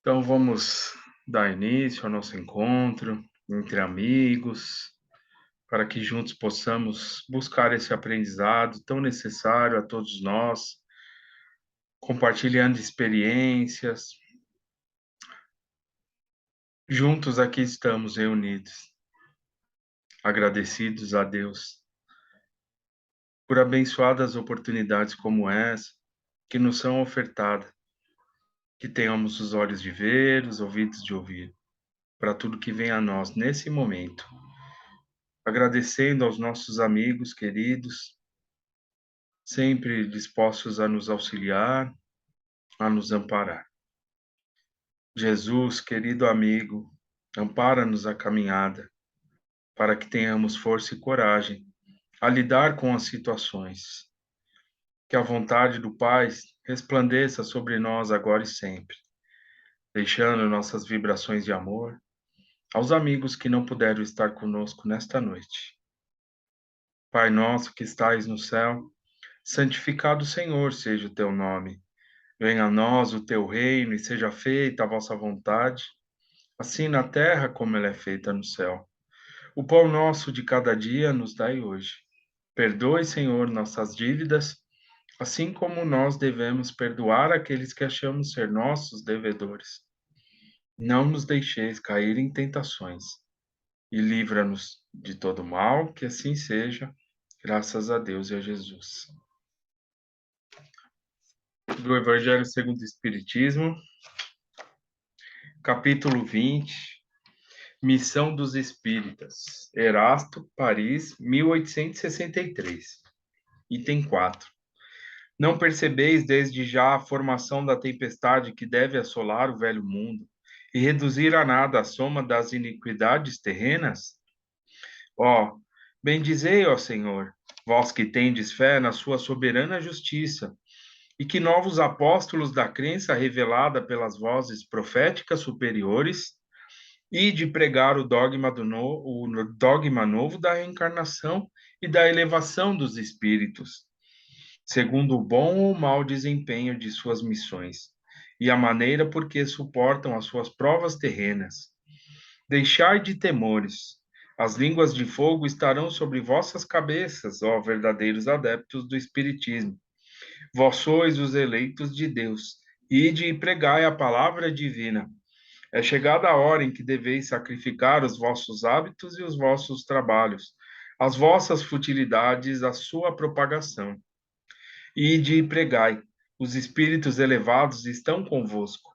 Então vamos dar início ao nosso encontro entre amigos, para que juntos possamos buscar esse aprendizado tão necessário a todos nós, compartilhando experiências. Juntos aqui estamos reunidos, agradecidos a Deus por abençoadas oportunidades como essa que nos são ofertadas, que tenhamos os olhos de ver, os ouvidos de ouvir, para tudo que vem a nós nesse momento. Agradecendo aos nossos amigos queridos, sempre dispostos a nos auxiliar, a nos amparar. Jesus, querido amigo, ampara-nos a caminhada, para que tenhamos força e coragem a lidar com as situações. Que a vontade do Pai resplandeça sobre nós agora e sempre, deixando nossas vibrações de amor aos amigos que não puderam estar conosco nesta noite. Pai nosso que estais no céu, santificado, Senhor, seja o teu nome. Venha a nós o teu reino e seja feita a vossa vontade, assim na terra como ela é feita no céu. O pão nosso de cada dia nos dai hoje. Perdoe, Senhor, nossas dívidas, assim como nós devemos perdoar aqueles que achamos ser nossos devedores. Não nos deixeis cair em tentações e livra-nos de todo mal, que assim seja, graças a Deus e a Jesus. Do Evangelho segundo o Espiritismo, capítulo 20. Missão dos Espíritas, Erasto, Paris, 1863. Item 4. Não percebeis desde já a formação da tempestade que deve assolar o velho mundo e reduzir a nada a soma das iniquidades terrenas? Ó, bendizei, ó Senhor, vós que tendes fé na sua soberana justiça, e que novos apóstolos da crença revelada pelas vozes proféticas superiores e de pregar o dogma novo da reencarnação e da elevação dos espíritos, segundo o bom ou mau desempenho de suas missões, e a maneira por que suportam as suas provas terrenas. Deixai de temores. As línguas de fogo estarão sobre vossas cabeças, ó verdadeiros adeptos do Espiritismo. Vós sois os eleitos de Deus. Ide e pregai a palavra divina. É chegada a hora em que deveis sacrificar os vossos hábitos e os vossos trabalhos, as vossas futilidades, a sua propagação. Ide e pregai, os espíritos elevados estão convosco.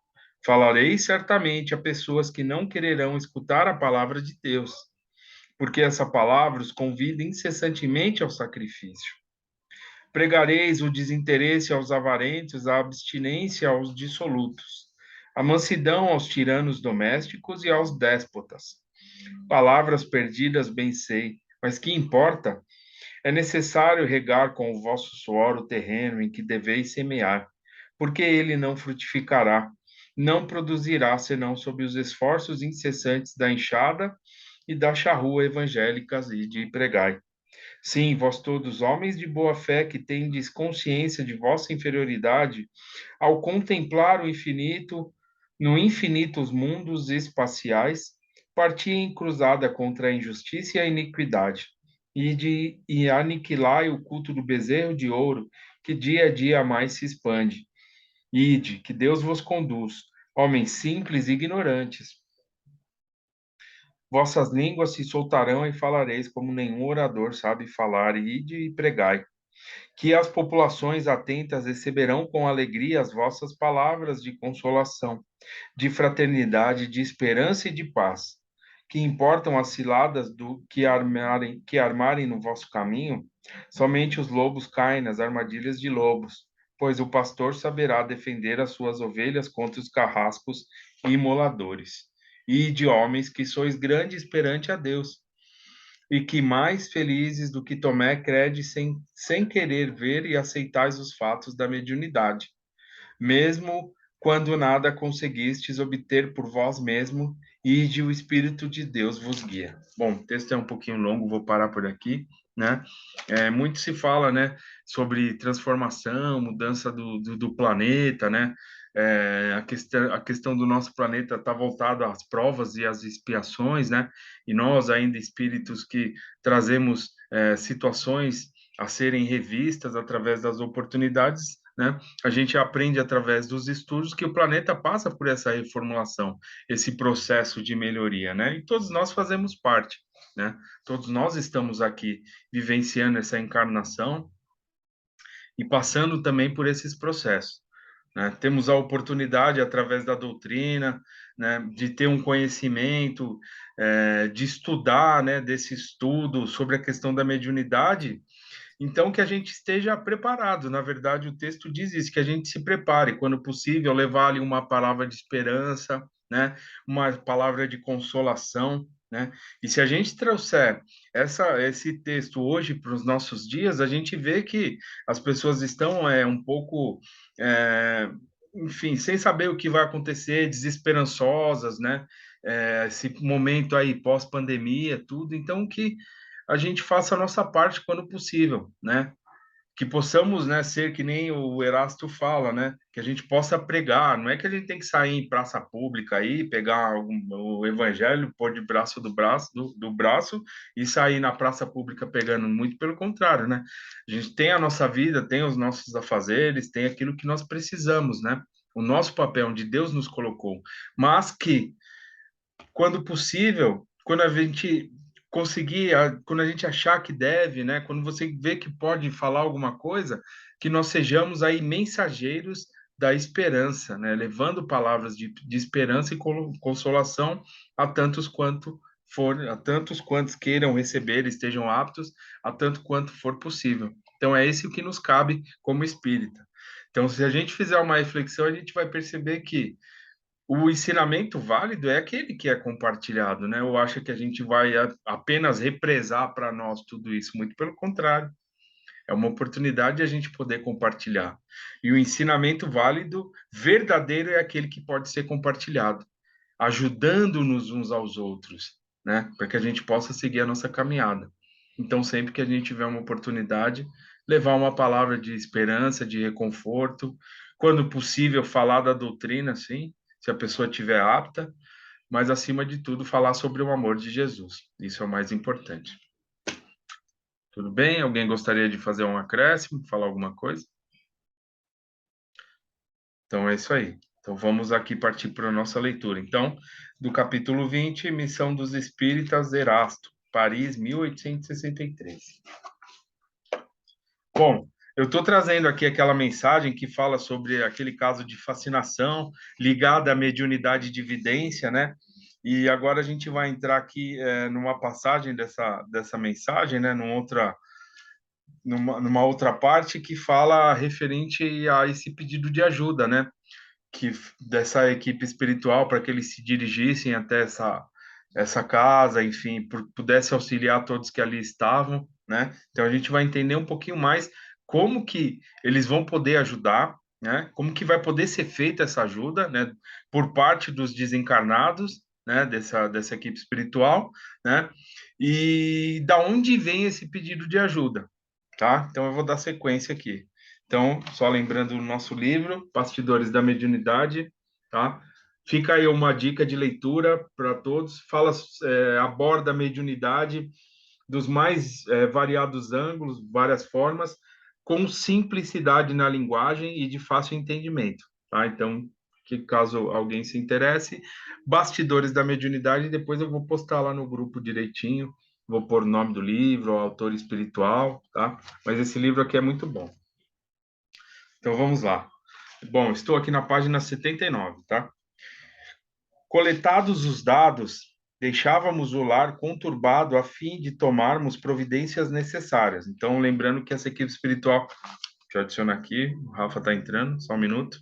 Falareis certamente a pessoas que não quererão escutar a palavra de Deus, porque essa palavra os convida incessantemente ao sacrifício. Pregareis o desinteresse aos avarentos, a abstinência aos dissolutos, a mansidão aos tiranos domésticos e aos déspotas. Palavras perdidas, bem sei, mas que importa? É necessário regar com o vosso suor o terreno em que deveis semear, porque ele não frutificará, não produzirá senão sob os esforços incessantes da enxada e da charrua evangélicas e de pregai. Sim, vós todos, homens de boa fé, que tendes consciência de vossa inferioridade, ao contemplar o infinito, no infinito os mundos espaciais, parti em cruzada contra a injustiça e a iniquidade, e aniquilai o culto do bezerro de ouro, que dia a dia mais se expande. Ide, que Deus vos conduz, homens simples e ignorantes. Vossas línguas se soltarão e falareis como nenhum orador sabe falar, e ide e pregai. Que as populações atentas receberão com alegria as vossas palavras de consolação, de fraternidade, de esperança e de paz. Que importam as ciladas do que armarem no vosso caminho? Somente os lobos caem nas armadilhas de lobos, pois o pastor saberá defender as suas ovelhas contra os carrascos e imoladores. E de homens que sois grandes perante a Deus, e que mais felizes do que Tomé crede sem querer ver e aceitais os fatos da mediunidade, mesmo quando nada conseguistes obter por vós mesmo, e de o Espírito de Deus vos guia. Bom, o texto é um pouquinho longo, vou parar por aqui, né? Muito se fala, né, sobre transformação, mudança do planeta, né? a questão do nosso planeta está voltada às provas e às expiações, né? E nós, ainda espíritos que trazemos situações a serem revistas através das oportunidades, né? A gente aprende através dos estudos que o planeta passa por essa reformulação, esse processo de melhoria, né? E todos nós fazemos parte, né? Todos nós estamos aqui vivenciando essa encarnação e passando também por esses processos, né? Temos a oportunidade, através da doutrina, né, de ter um conhecimento, de estudar, né, desse estudo sobre a questão da mediunidade, então que a gente esteja preparado. Na verdade, o texto diz isso, que a gente se prepare, quando possível, levar ali uma palavra de esperança, né, uma palavra de consolação, né? E se a gente trouxer esse texto hoje para os nossos dias, a gente vê que as pessoas estão um pouco, é, enfim, sem saber o que vai acontecer, desesperançosas, né? Esse momento aí pós-pandemia, tudo. Então, que a gente faça a nossa parte quando possível, né? Que possamos, né, ser que nem o Erasto fala, né? Que a gente possa pregar. Não é que a gente tem que sair em praça pública aí, pegar o evangelho, pôr de braço do braço e sair na praça pública pegando. Muito pelo contrário, né? A gente tem a nossa vida, tem os nossos afazeres, tem aquilo que nós precisamos, né? O nosso papel onde Deus nos colocou, mas que quando possível, quando a gente conseguir, quando a gente achar que deve, né, quando você vê que pode falar alguma coisa, que nós sejamos aí mensageiros da esperança, né, levando palavras de esperança e consolação a tantos quanto a tantos quantos queiram receber, estejam aptos, a tanto quanto for possível. Então é esse o que nos cabe como espírita. Então, se a gente fizer uma reflexão, a gente vai perceber que o ensinamento válido é aquele que é compartilhado, né? Eu acho que a gente vai apenas represar para nós tudo isso, muito pelo contrário. É uma oportunidade de a gente poder compartilhar. E o ensinamento válido, verdadeiro, é aquele que pode ser compartilhado, ajudando-nos uns aos outros, né? Para que a gente possa seguir a nossa caminhada. Então, sempre que a gente tiver uma oportunidade, levar uma palavra de esperança, de reconforto, quando possível, falar da doutrina, sim, se a pessoa estiver apta, mas acima de tudo, falar sobre o amor de Jesus. Isso é o mais importante. Tudo bem? Alguém gostaria de fazer um acréscimo, falar alguma coisa? Então é isso aí. Então vamos aqui partir para a nossa leitura. Então, do capítulo 20, Missão dos Espíritas, Erasto, Paris, 1863. Bom, eu estou trazendo aqui aquela mensagem que fala sobre aquele caso de fascinação ligada à mediunidade de vidência, né? E agora a gente vai entrar aqui numa passagem dessa mensagem, né? Numa outra parte que fala referente a esse pedido de ajuda, né? Que dessa equipe espiritual para que eles se dirigissem até essa casa, enfim, pudesse auxiliar todos que ali estavam, né? Então a gente vai entender um pouquinho mais como que eles vão poder ajudar, né? Como que vai poder ser feita essa ajuda, né? Por parte dos desencarnados, né? Dessa equipe espiritual, né? E da onde vem esse pedido de ajuda, tá? Então eu vou dar sequência aqui. Então, só lembrando o nosso livro, Bastidores da Mediunidade, tá? Fica aí uma dica de leitura para todos. Aborda a mediunidade dos mais variados ângulos, várias formas, com simplicidade na linguagem e de fácil entendimento, tá? Então, que caso alguém se interesse, Bastidores da Mediunidade, depois eu vou postar lá no grupo direitinho, vou pôr o nome do livro, o autor espiritual, tá? Mas esse livro aqui é muito bom. Então vamos lá. Bom, estou aqui na página 79, tá? Coletados os dados, deixávamos o lar conturbado a fim de tomarmos providências necessárias. Então, lembrando que essa equipe espiritual. Deixa eu adicionar aqui, o Rafa está entrando, só um minuto.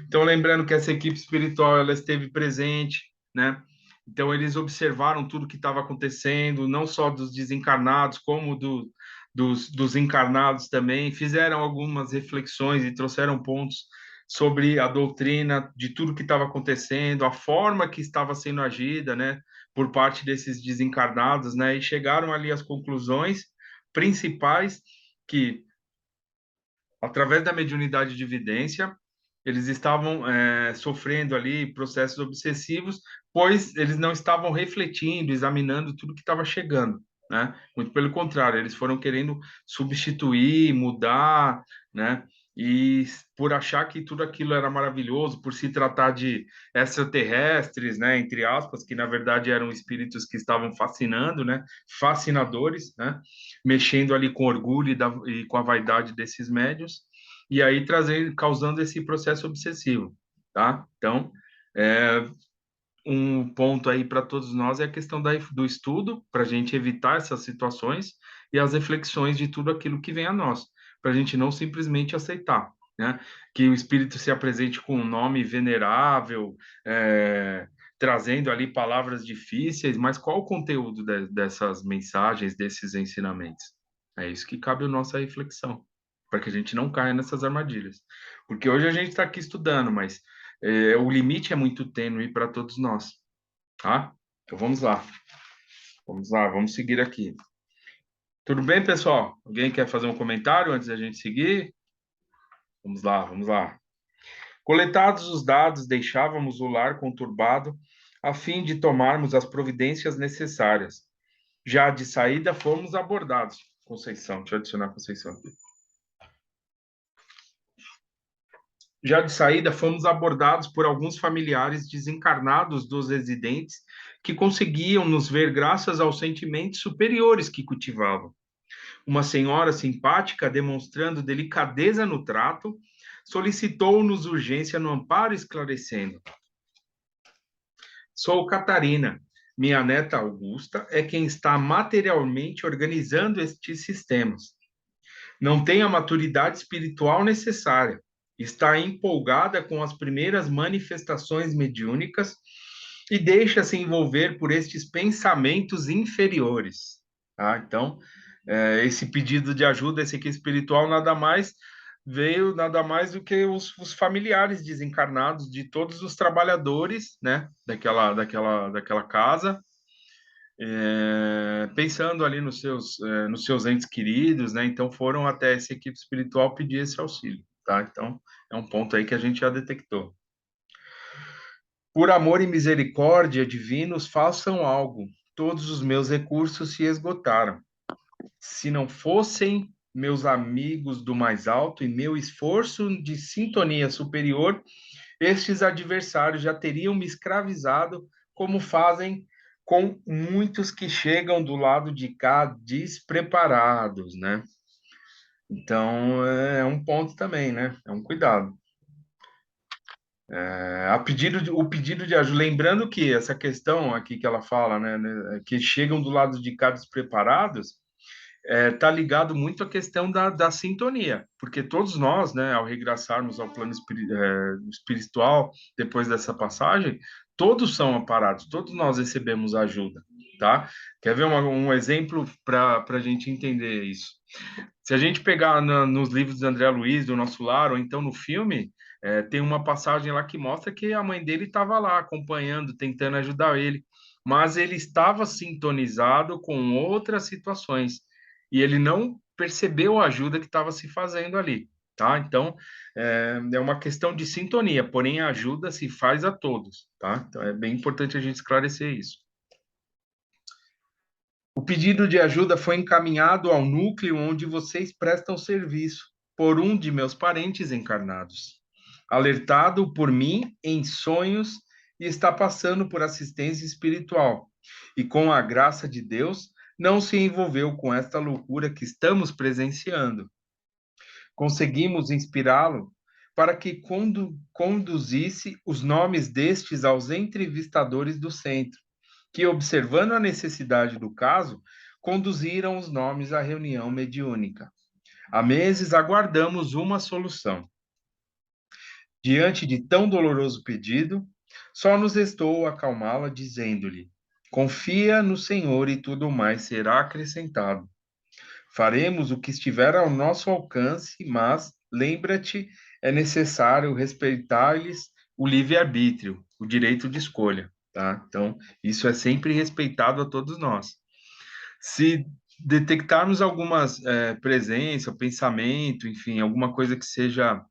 Então, lembrando que essa equipe espiritual ela esteve presente, né? Então, eles observaram tudo que estava acontecendo, não só dos desencarnados, como dos encarnados também, fizeram algumas reflexões e trouxeram pontos sobre a doutrina de tudo que estava acontecendo, a forma que estava sendo agida, né, por parte desses desencarnados, né, e chegaram ali às conclusões principais que, através da mediunidade de evidência, eles estavam sofrendo ali processos obsessivos, pois eles não estavam refletindo, examinando tudo que estava chegando, né? Muito pelo contrário, eles foram querendo substituir, mudar, né? E por achar que tudo aquilo era maravilhoso, por se tratar de extraterrestres, né, entre aspas, que na verdade eram espíritos que estavam fascinando, né, fascinadores, né, mexendo ali com orgulho e com a vaidade desses médios, e aí trazendo, causando esse processo obsessivo, tá? Então, é, um ponto aí para todos nós é a questão do estudo, para a gente evitar essas situações e as reflexões de tudo aquilo que vem a nós, para a gente não simplesmente aceitar, né? Que o espírito se apresente com um nome venerável, trazendo ali palavras difíceis, mas qual o conteúdo dessas mensagens, desses ensinamentos? É isso que cabe a nossa reflexão, para que a gente não caia nessas armadilhas. Porque hoje a gente está aqui estudando, mas o limite é muito tênue para todos nós, tá? Então vamos lá. Vamos lá, vamos seguir aqui. Tudo bem, pessoal? Alguém quer fazer um comentário antes da gente seguir? Vamos lá, vamos lá. Coletados os dados, deixávamos o lar conturbado a fim de tomarmos as providências necessárias. Já de saída, fomos abordados. Conceição, deixa eu adicionar a Conceição aqui. Já de saída, fomos abordados por alguns familiares desencarnados dos residentes que conseguiam nos ver graças aos sentimentos superiores que cultivavam. Uma senhora simpática, demonstrando delicadeza no trato, solicitou-nos urgência no amparo, esclarecendo: Sou Catarina. Minha neta Augusta é quem está materialmente organizando estes sistemas. Não tem a maturidade espiritual necessária. Está empolgada com as primeiras manifestações mediúnicas e deixa-se envolver por estes pensamentos inferiores. Tá? Então, esse pedido de ajuda, esse aqui espiritual, nada mais do que os familiares desencarnados de todos os trabalhadores, né, daquela casa, pensando ali nos seus entes queridos, né? Então foram até essa equipe espiritual pedir esse auxílio, tá? Então é um ponto aí que a gente já detectou. Por amor e misericórdia divinos, façam algo. Todos os meus recursos se esgotaram. Se não fossem meus amigos do mais alto e meu esforço de sintonia superior, estes adversários já teriam me escravizado, como fazem com muitos que chegam do lado de cá despreparados, né? Então, é um ponto também, né? É um cuidado. O pedido de ajuda, lembrando que essa questão aqui que ela fala, né, que chegam do lado de cá despreparados, tá ligado muito à questão da sintonia, porque todos nós, né, ao regressarmos ao plano espiritual, depois dessa passagem, todos são amparados, todos nós recebemos ajuda, tá? Quer ver um exemplo para a gente entender isso? Se a gente pegar nos livros de André Luiz, do Nosso Lar, ou então no filme, tem uma passagem lá que mostra que a mãe dele estava lá acompanhando, tentando ajudar ele, mas ele estava sintonizado com outras situações e ele não percebeu a ajuda que estava se fazendo ali, tá? Então, é uma questão de sintonia, porém a ajuda se faz a todos, tá? Então é bem importante a gente esclarecer isso. O pedido de ajuda foi encaminhado ao núcleo onde vocês prestam serviço, por um de meus parentes encarnados. Alertado por mim em sonhos e está passando por assistência espiritual. E com a graça de Deus, não se envolveu com esta loucura que estamos presenciando. Conseguimos inspirá-lo para que conduzisse os nomes destes aos entrevistadores do centro que, observando a necessidade do caso, conduziram os nomes à reunião mediúnica. Há meses aguardamos uma solução. Diante de tão doloroso pedido, só nos restou acalmá-la, dizendo-lhe: confia no Senhor e tudo mais será acrescentado. Faremos o que estiver ao nosso alcance, mas lembra-te, é necessário respeitar-lhes o livre-arbítrio, o direito de escolha, tá? Então, isso é sempre respeitado a todos nós. Se detectarmos algumas presença, pensamento, enfim, alguma coisa que seja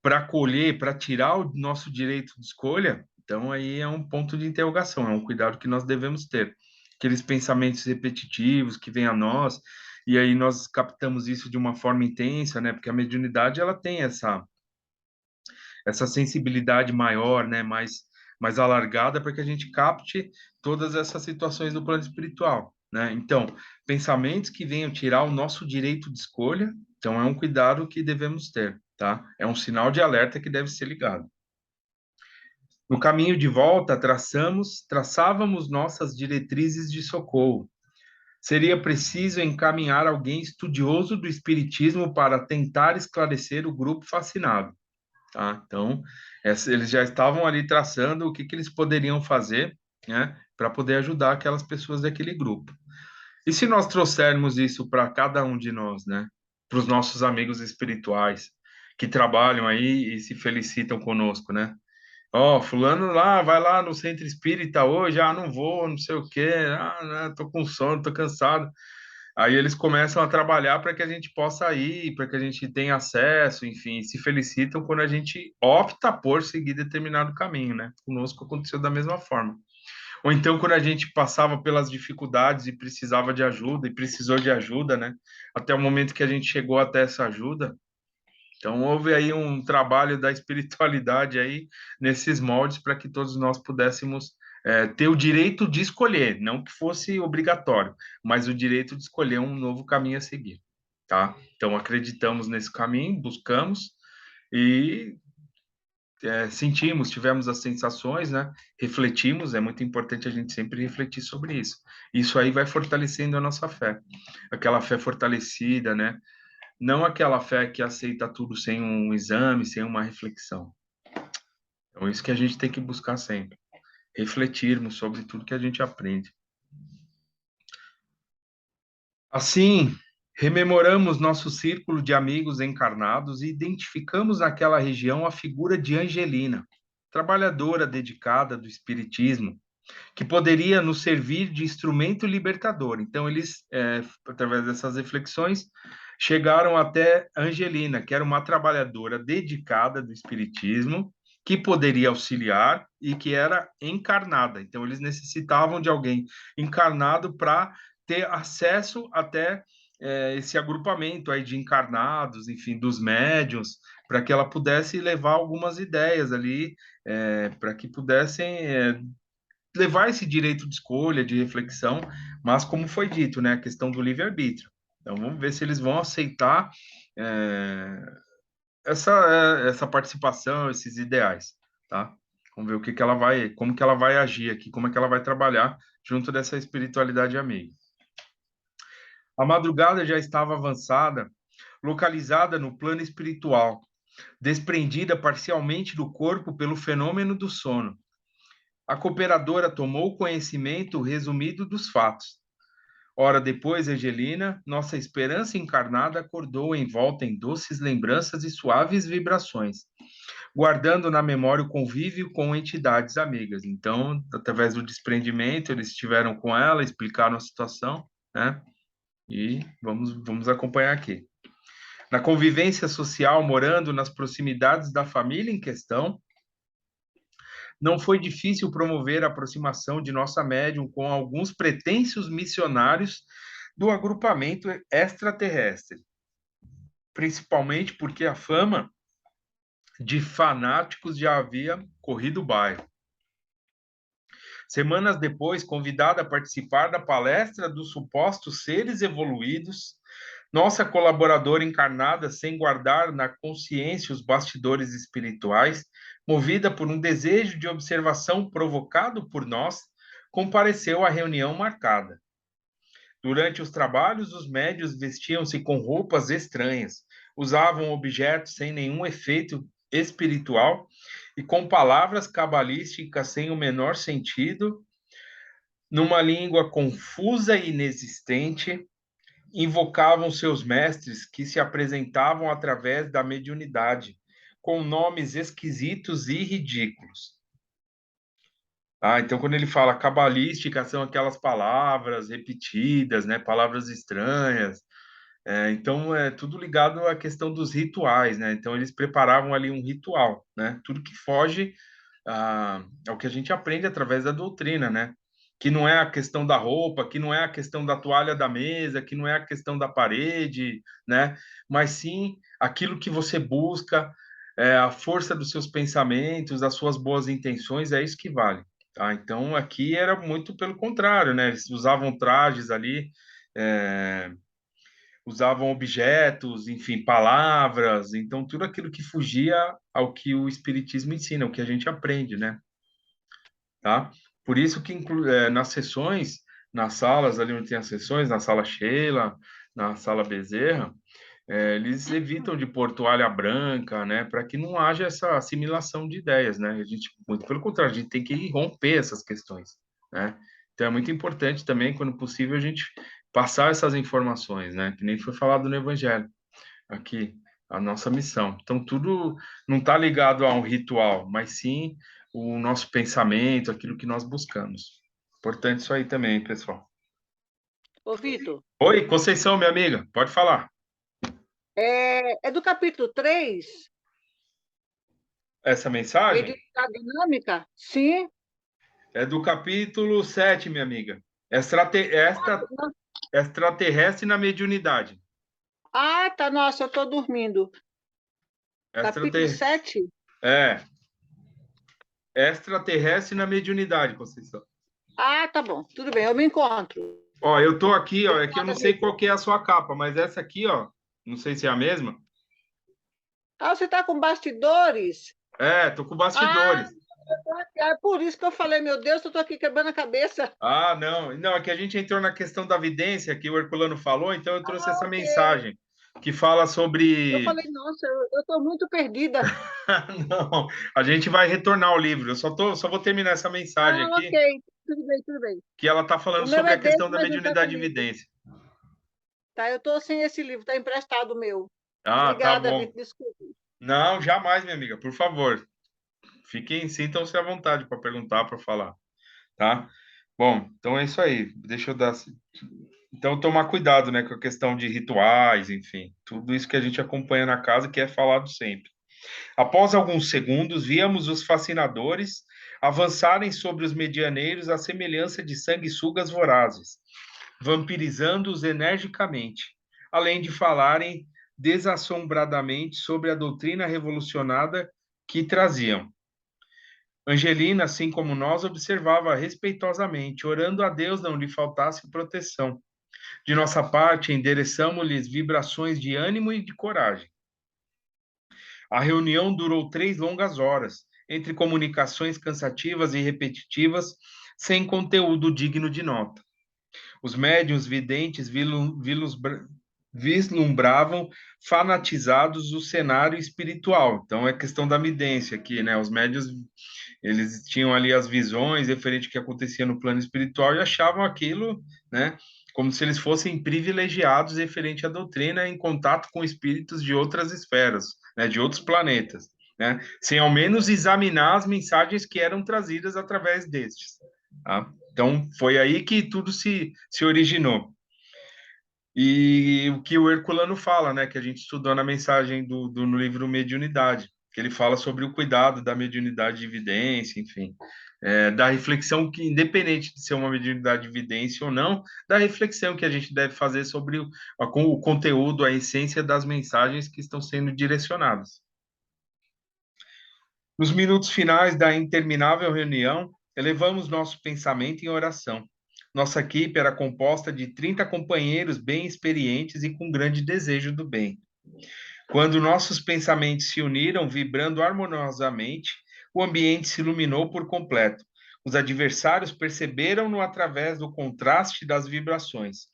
para colher, para tirar o nosso direito de escolha, então aí é um ponto de interrogação, é um cuidado que nós devemos ter. Aqueles pensamentos repetitivos que vêm a nós, e aí nós captamos isso de uma forma intensa, né? Porque a mediunidade ela tem essa sensibilidade maior, né? Mais alargada para que a gente capte todas essas situações do plano espiritual, né? Então, pensamentos que venham tirar o nosso direito de escolha, então é um cuidado que devemos ter, tá? É um sinal de alerta que deve ser ligado. No caminho de volta, traçávamos nossas diretrizes de socorro. Seria preciso encaminhar alguém estudioso do espiritismo para tentar esclarecer o grupo fascinado, tá? Então, eles já estavam ali traçando o que que eles poderiam fazer, né, para poder ajudar aquelas pessoas daquele grupo. E se nós trouxermos isso para cada um de nós, né, para os nossos amigos espirituais que trabalham aí e se felicitam conosco, né? Ó, fulano lá, vai lá no centro espírita hoje, ah, não vou, não sei o quê, ah, né, tô com sono, tô cansado. Aí eles começam a trabalhar para que a gente possa ir, para que a gente tenha acesso, enfim, se felicitam quando a gente opta por seguir determinado caminho, né? Conosco aconteceu da mesma forma. Ou então quando a gente passava pelas dificuldades e precisava de ajuda e precisou de ajuda, né? Até o momento que a gente chegou até essa ajuda. Então houve aí um trabalho da espiritualidade aí nesses moldes para que todos nós pudéssemos ter o direito de escolher, não que fosse obrigatório, mas o direito de escolher um novo caminho a seguir, tá? Então acreditamos nesse caminho, buscamos e sentimos, tivemos as sensações, né? Refletimos, é muito importante a gente sempre refletir sobre isso. Isso aí vai fortalecendo a nossa fé, aquela fé fortalecida, né? Não aquela fé que aceita tudo sem um exame, sem uma reflexão. Então, isso que a gente tem que buscar sempre. Refletirmos sobre tudo que a gente aprende. Assim, rememoramos nosso círculo de amigos encarnados e identificamos naquela região a figura de Angelina, trabalhadora dedicada do Espiritismo, que poderia nos servir de instrumento libertador. Então, eles, através dessas reflexões, chegaram até Angelina, que era uma trabalhadora dedicada do Espiritismo, que poderia auxiliar e que era encarnada. Então, eles necessitavam de alguém encarnado para ter acesso até esse agrupamento aí de encarnados, enfim, dos médiuns, para que ela pudesse levar algumas ideias ali, para que pudessem levar esse direito de escolha, de reflexão, mas como foi dito, né, a questão do livre-arbítrio. Então vamos ver se eles vão aceitar é, essa participação, esses ideais, tá? Vamos ver o que que ela vai, como que ela vai agir aqui, como é que ela vai trabalhar junto dessa espiritualidade amiga. A madrugada já estava avançada, localizada no plano espiritual, desprendida parcialmente do corpo pelo fenômeno do sono. A cooperadora tomou conhecimento resumido dos fatos. Ora depois, Angelina, nossa esperança encarnada acordou em volta em doces lembranças e suaves vibrações, guardando na memória o convívio com entidades amigas. Então, através do desprendimento, eles estiveram com ela, explicaram a situação, né? E vamos acompanhar aqui. Na convivência social, morando nas proximidades da família em questão, não foi difícil promover a aproximação de nossa médium com alguns pretensos missionários do agrupamento extraterrestre, principalmente porque a fama de fanáticos já havia corrido o bairro. Semanas depois, convidada a participar da palestra dos supostos seres evoluídos, nossa colaboradora encarnada, sem guardar na consciência os bastidores espirituais, movida por um desejo de observação provocado por nós, compareceu à reunião marcada. Durante os trabalhos, os médios vestiam-se com roupas estranhas, usavam objetos sem nenhum efeito espiritual e com palavras cabalísticas sem o menor sentido, numa língua confusa e inexistente, invocavam seus mestres que se apresentavam através da mediunidade, com nomes esquisitos e ridículos. Então, quando ele fala cabalística, são aquelas palavras repetidas, né? Palavras estranhas. Então, é tudo ligado à questão dos rituais, né? Então, eles preparavam ali um ritual, né? Tudo que foge ao que a gente aprende através da doutrina, né? Que não é a questão da roupa, que não é a questão da toalha da mesa, que não é a questão da parede, né? Mas sim aquilo que você busca, a força dos seus pensamentos, das suas boas intenções, é isso que vale. Tá? Então, aqui era muito pelo contrário, né? Eles usavam trajes ali, é, usavam objetos, enfim, palavras, então tudo aquilo que fugia ao que o Espiritismo ensina, o que a gente aprende, né? Tá? Por isso que nas sessões, nas salas ali onde tem as sessões, na sala Sheila, na sala Bezerra, eles evitam de pôr toalha branca, né, para que não haja essa assimilação de ideias, né? A gente, muito pelo contrário, a gente tem que romper essas questões, né? Então é muito importante também, quando possível, a gente passar essas informações, né? Que nem foi falado no Evangelho aqui, a nossa missão. Então tudo não está ligado a um ritual, mas sim o nosso pensamento, aquilo que nós buscamos. Importante isso aí também, pessoal. Ô, Vitor, Oi, Conceição, minha amiga, pode falar. é do capítulo 3, Essa mensagem mediunidade dinâmica? Sim. é do capítulo 7, minha amiga. Extraterrestre na mediunidade. Ah, tá, nossa, eu estou dormindo. Capítulo Extrater... 7. É, extraterrestre na mediunidade, Conceição. Ah, tá bom, tudo bem, eu me encontro. Ó, eu tô aqui, ó, é que eu não Obrigada, sei qual Vitor. que é a sua capa, mas essa aqui, ó, não sei se é a mesma. Ah, você está com bastidores? Tô com Ah, bastidores. é por isso que eu falei, meu Deus, eu estou aqui quebrando a cabeça. Ah, não, não, é que a gente entrou na questão da vidência que o Herculano falou, então eu trouxe essa Ok. mensagem que fala Eu sobre. falei, nossa, eu estou muito perdida. Não, a gente vai retornar ao livro. Só vou terminar essa mensagem Ah, aqui, ok, tudo bem, tudo bem. que ela está falando O meu sobre é a dele, questão da mas não está mediunidade e comigo. vidência. Tá, eu estou sem esse livro, está emprestado o meu. Ah, tá Obrigada, bom. Vitor, desculpe. Não, jamais, minha amiga, por favor. Sintam-se à vontade para perguntar, para falar, tá? Bom, então é isso aí. Deixa eu dar. Então, tomar cuidado, né, com a questão de rituais, enfim, tudo isso que a gente acompanha na casa, que é falado sempre. Após alguns segundos, víamos os fascinadores avançarem sobre os medianeiros à semelhança de sanguessugas vorazes, vampirizando-os energicamente, além de falarem desassombradamente sobre a doutrina revolucionada que traziam. Angelina, assim como nós, observava respeitosamente, orando a Deus não lhe faltasse proteção. De nossa parte, endereçamos-lhes vibrações de ânimo e de coragem. A reunião durou 3 longas horas, entre comunicações cansativas e repetitivas, sem conteúdo digno de nota. Os médiuns videntes vislumbravam fanatizados o cenário espiritual. Então, é questão da vidência aqui, né? Os médiuns, eles tinham ali as visões referente ao que acontecia no plano espiritual e achavam aquilo, né? Como se eles fossem privilegiados referente à doutrina em contato com espíritos de outras esferas, né? De outros planetas, né? Sem ao menos examinar as mensagens que eram trazidas através destes. Tá? Então, foi aí que tudo se originou. E o que o Herculano fala, né, que a gente estudou na mensagem no livro Mediunidade, que ele fala sobre o cuidado da mediunidade de evidência, enfim, da reflexão que, independente de ser uma mediunidade de evidência ou não, da reflexão que a gente deve fazer sobre o conteúdo, a essência das mensagens que estão sendo direcionadas. Nos minutos finais da interminável reunião, elevamos nosso pensamento em oração. Nossa equipe era composta de 30 companheiros bem experientes e com grande desejo do bem. Quando nossos pensamentos se uniram, vibrando harmoniosamente, o ambiente se iluminou por completo. Os adversários perceberam-no através do contraste das vibrações.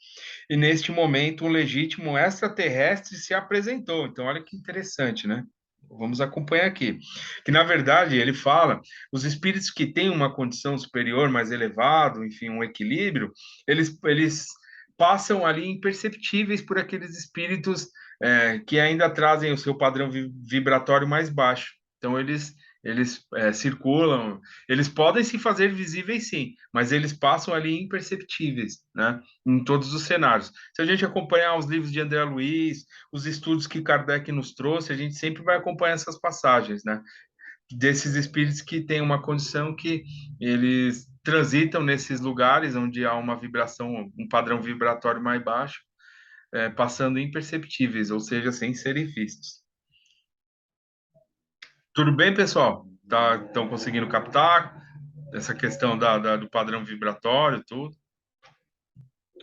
E neste momento, um legítimo extraterrestre se apresentou. Então, olha que interessante, né? Vamos acompanhar aqui. Que, na verdade, ele fala, os espíritos que têm uma condição superior mais elevada, enfim, um equilíbrio, eles passam ali imperceptíveis por aqueles espíritos que ainda trazem o seu padrão vibratório mais baixo. Então, eles circulam, eles podem se fazer visíveis sim, mas eles passam ali imperceptíveis, né, em todos os cenários. Se a gente acompanhar os livros de André Luiz, os estudos que Kardec nos trouxe, a gente sempre vai acompanhar essas passagens, né, desses espíritos que têm uma condição que eles transitam nesses lugares onde há uma vibração, um padrão vibratório mais baixo, passando imperceptíveis, ou seja, sem serem vistos. Tudo bem, pessoal? Estão conseguindo captar essa questão do padrão vibratório, tudo?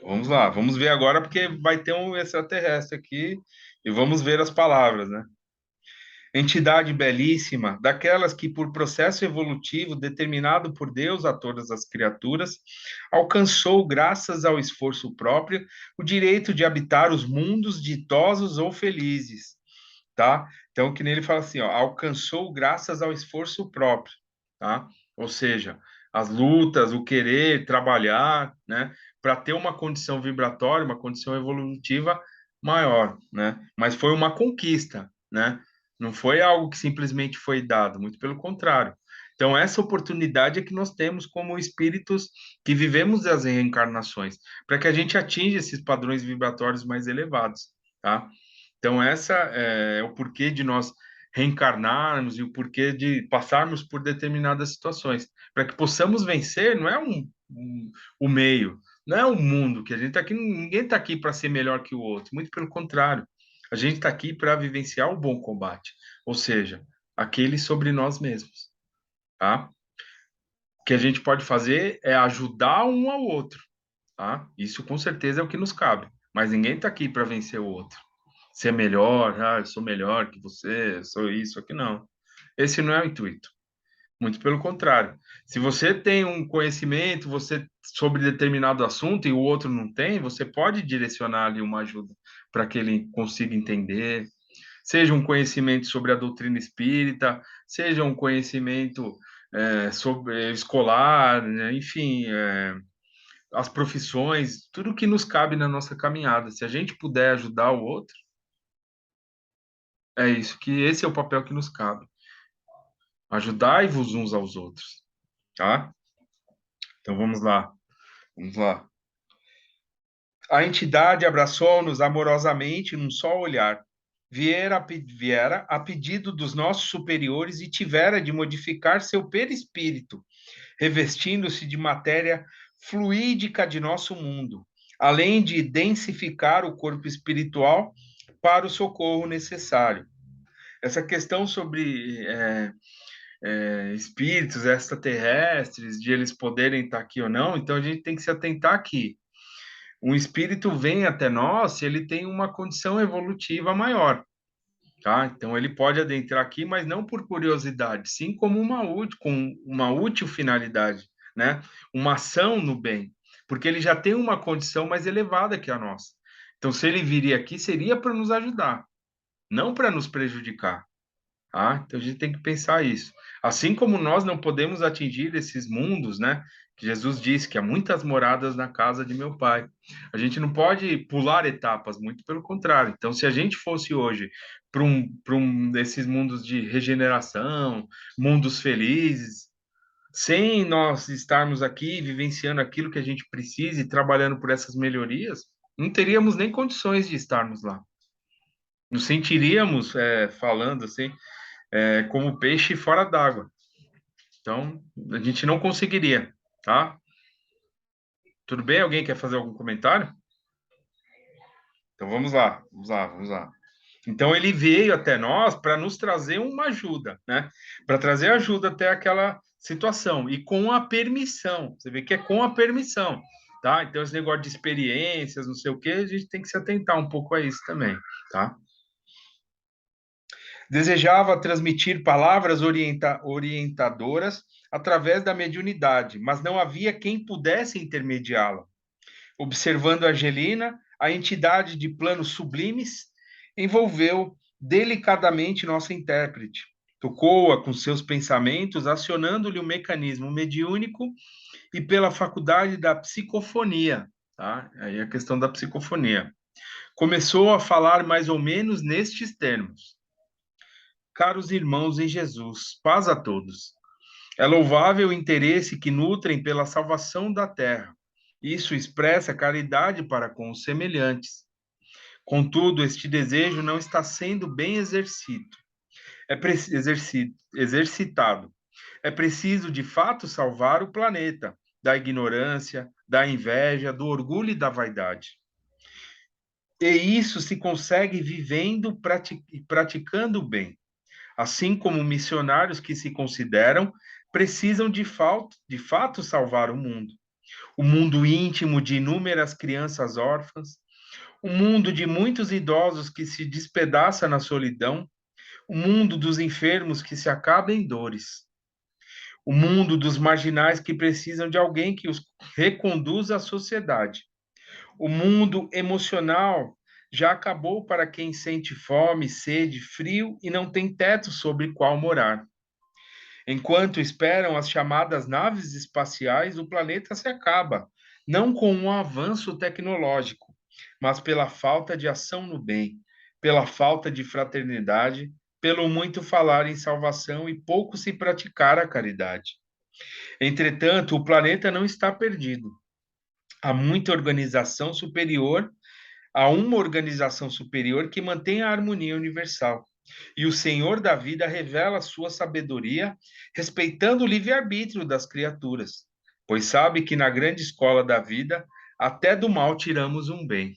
Vamos lá, vamos ver agora, porque vai ter um extraterrestre aqui e vamos ver as palavras, né? Entidade belíssima, daquelas que, por processo evolutivo determinado por Deus a todas as criaturas, alcançou, graças ao esforço próprio, o direito de habitar os mundos ditosos ou felizes, tá? Então, que nem ele fala assim, ó, alcançou graças ao esforço próprio, tá? Ou seja, as lutas, o querer trabalhar, né, para ter uma condição vibratória, uma condição evolutiva maior, né? Mas foi uma conquista, né? Não foi algo que simplesmente foi dado, muito pelo contrário. Então, essa oportunidade é que nós temos como espíritos que vivemos as reencarnações, para que a gente atinja esses padrões vibratórios mais elevados, tá? Então, essa é o porquê de nós reencarnarmos e o porquê de passarmos por determinadas situações, para que possamos vencer, não é o meio, não é o mundo que a gente está aqui, ninguém está aqui para ser melhor que o outro, muito pelo contrário, a gente está aqui para vivenciar o bom combate, ou seja, aquele sobre nós mesmos, tá? O que a gente pode fazer é ajudar um ao outro, tá? Isso com certeza é o que nos cabe, mas ninguém está aqui para vencer o outro, ser melhor, eu sou melhor que você, eu sou isso, aqui não. Esse não é o intuito. Muito pelo contrário. Se você tem um conhecimento, você sobre determinado assunto e o outro não tem, você pode direcionar ali uma ajuda para que ele consiga entender. Seja um conhecimento sobre a doutrina espírita, seja um conhecimento sobre escolar, né? Enfim, as profissões, tudo que nos cabe na nossa caminhada. Se a gente puder ajudar o outro, é isso, que esse é o papel que nos cabe. Ajudai-vos uns aos outros, tá? Então vamos lá, vamos lá. A entidade abraçou-nos amorosamente num só olhar. Viera a pedido dos nossos superiores e tivera de modificar seu perispírito, revestindo-se de matéria fluídica de nosso mundo, além de densificar o corpo espiritual para o socorro necessário. Essa questão sobre espíritos extraterrestres, de eles poderem estar aqui ou não, então a gente tem que se atentar aqui. Um espírito vem até nós se ele tem uma condição evolutiva maior, tá? Então ele pode adentrar aqui, mas não por curiosidade, sim como com uma útil finalidade, né? Uma ação no bem, porque ele já tem uma condição mais elevada que a nossa. Então, se ele viria aqui, seria para nos ajudar, não para nos prejudicar. Ah, então a gente tem que pensar isso. Assim como nós não podemos atingir esses mundos, né? Que Jesus disse que há muitas moradas na casa de meu pai. A gente não pode pular etapas, muito pelo contrário. Então, se a gente fosse hoje para um desses mundos de regeneração, mundos felizes, sem nós estarmos aqui vivenciando aquilo que a gente precisa e trabalhando por essas melhorias, não teríamos nem condições de estarmos lá. Nos sentiríamos, falando assim, como peixe fora d'água. Então, a gente não conseguiria, tá? Tudo bem? Alguém quer fazer algum comentário? Então, vamos lá, vamos lá, vamos lá. Então, ele veio até nós para nos trazer uma ajuda, né? Para trazer ajuda até aquela situação e com a permissão. Você vê que é com a permissão, tá? Então, esse negócio de experiências, não sei o quê, a gente tem que se atentar um pouco a isso também, tá? Desejava transmitir palavras orientadoras através da mediunidade, mas não havia quem pudesse intermediá-la. Observando Angelina, a entidade de planos sublimes envolveu delicadamente nossa intérprete. Tocou-a com seus pensamentos, acionando-lhe o mecanismo mediúnico e pela faculdade da psicofonia. Tá? Aí a questão da psicofonia. Começou a falar mais ou menos nestes termos. Caros irmãos em Jesus, paz a todos. É louvável o interesse que nutrem pela salvação da terra. Isso expressa caridade para com os semelhantes. Contudo, este desejo não está sendo bem exercitado. É preciso, de fato, salvar o planeta da ignorância, da inveja, do orgulho e da vaidade. E isso se consegue vivendo e praticando o bem. Assim como missionários que se consideram precisam de fato salvar o mundo íntimo de inúmeras crianças órfãs, o mundo de muitos idosos que se despedaça na solidão, o mundo dos enfermos que se acaba em dores, o mundo dos marginais que precisam de alguém que os reconduza à sociedade, o mundo emocional já acabou para quem sente fome, sede, frio e não tem teto sobre qual morar. Enquanto esperam as chamadas naves espaciais, o planeta se acaba, não com um avanço tecnológico, mas pela falta de ação no bem, pela falta de fraternidade, pelo muito falar em salvação e pouco se praticar a caridade. Entretanto, o planeta não está perdido. Há muita organização superior, há uma organização superior que mantém a harmonia universal. E o Senhor da vida revela sua sabedoria, respeitando o livre-arbítrio das criaturas, pois sabe que na grande escola da vida, até do mal tiramos um bem.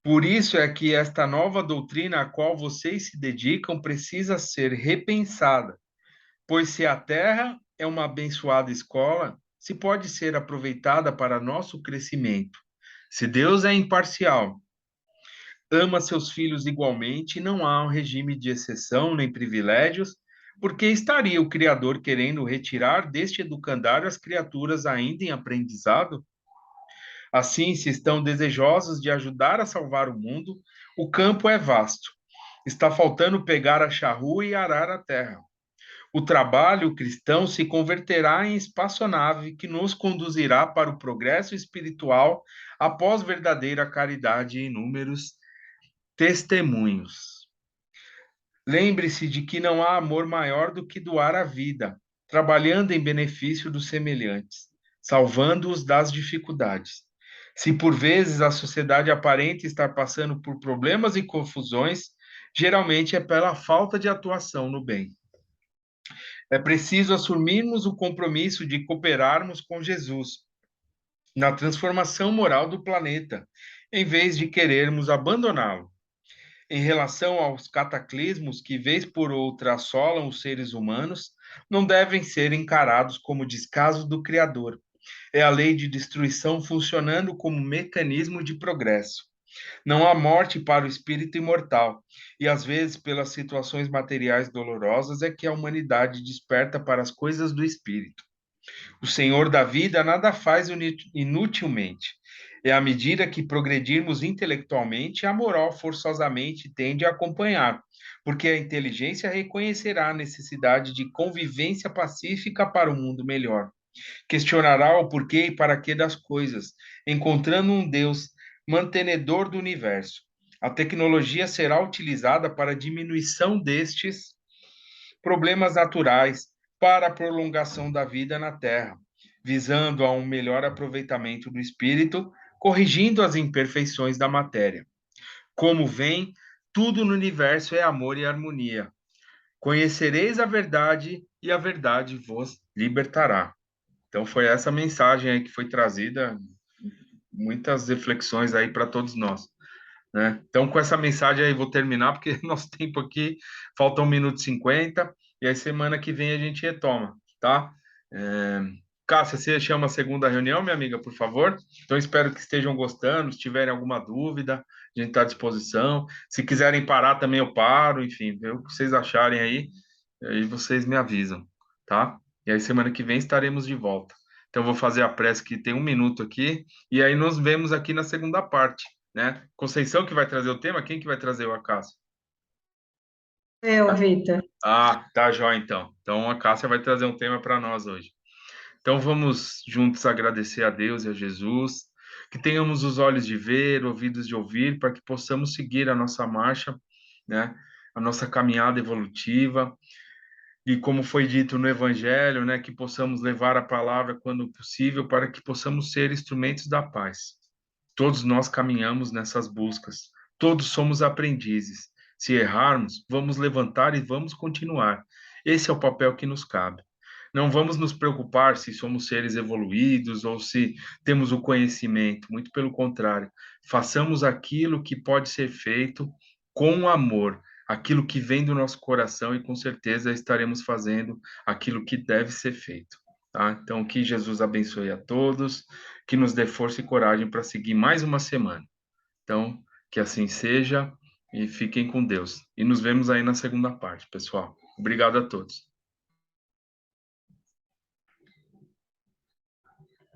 Por isso é que esta nova doutrina a qual vocês se dedicam precisa ser repensada, pois se a terra é uma abençoada escola, se pode ser aproveitada para nosso crescimento. Se Deus é imparcial, ama seus filhos igualmente, e não há um regime de exceção nem privilégios, porque estaria o Criador querendo retirar deste educandário as criaturas ainda em aprendizado? Assim, se estão desejosos de ajudar a salvar o mundo, o campo é vasto. Está faltando pegar a charrua e arar a terra. O trabalho cristão se converterá em espaçonave que nos conduzirá para o progresso espiritual após verdadeira caridade e inúmeros testemunhos. Lembre-se de que não há amor maior do que doar a vida, trabalhando em benefício dos semelhantes, salvando-os das dificuldades. Se por vezes a sociedade aparenta estar passando por problemas e confusões, geralmente é pela falta de atuação no bem. É preciso assumirmos o compromisso de cooperarmos com Jesus na transformação moral do planeta, em vez de querermos abandoná-lo. Em relação aos cataclismos que, vez por outra, assolam os seres humanos, não devem ser encarados como descaso do Criador. É a lei de destruição funcionando como mecanismo de progresso. Não há morte para o espírito imortal, e às vezes, pelas situações materiais dolorosas, é que a humanidade desperta para as coisas do espírito. O Senhor da vida nada faz inutilmente. É à medida que progredirmos intelectualmente, a moral forçosamente tende a acompanhar, porque a inteligência reconhecerá a necessidade de convivência pacífica para um mundo melhor. Questionará o porquê e para que das coisas, encontrando um Deus mantenedor do universo. A tecnologia será utilizada para a diminuição destes problemas naturais para a prolongação da vida na Terra, visando a um melhor aproveitamento do espírito, corrigindo as imperfeições da matéria. Como vem, tudo no universo é amor e harmonia. Conhecereis a verdade e a verdade vos libertará. Então foi essa mensagem aí que foi trazida, muitas reflexões aí para todos nós, né? Então, com essa mensagem aí, vou terminar, porque nosso tempo aqui falta 1 minuto e 50, e aí semana que vem a gente retoma, tá? É... Cássia, você chama a segunda reunião, minha amiga, por favor? Então, espero que estejam gostando. Se tiverem alguma dúvida, a gente está à disposição. Se quiserem parar também, eu paro, enfim, vê o que vocês acharem aí vocês me avisam, tá? E aí, semana que vem estaremos de volta. Então, eu vou fazer a prece que tem 1 minuto aqui, e aí nos vemos aqui na segunda parte, né? Conceição que vai trazer o tema, quem que vai trazer o Acácio? O Vitor. Ah, tá jóia então. Então a Cássia vai trazer um tema para nós hoje. Então vamos juntos agradecer a Deus e a Jesus, que tenhamos os olhos de ver, ouvidos de ouvir, para que possamos seguir a nossa marcha, né? a nossa caminhada evolutiva, e como foi dito no Evangelho, né, que possamos levar a palavra quando possível para que possamos ser instrumentos da paz. Todos nós caminhamos nessas buscas, todos somos aprendizes. Se errarmos, vamos levantar e vamos continuar. Esse é o papel que nos cabe. Não vamos nos preocupar se somos seres evoluídos ou se temos o conhecimento, muito pelo contrário. Façamos aquilo que pode ser feito com amor, aquilo que vem do nosso coração e com certeza estaremos fazendo aquilo que deve ser feito. Tá? Então, que Jesus abençoe a todos, que nos dê força e coragem para seguir mais uma semana. Então, que assim seja e fiquem com Deus. E nos vemos aí na segunda parte, pessoal. Obrigado a todos.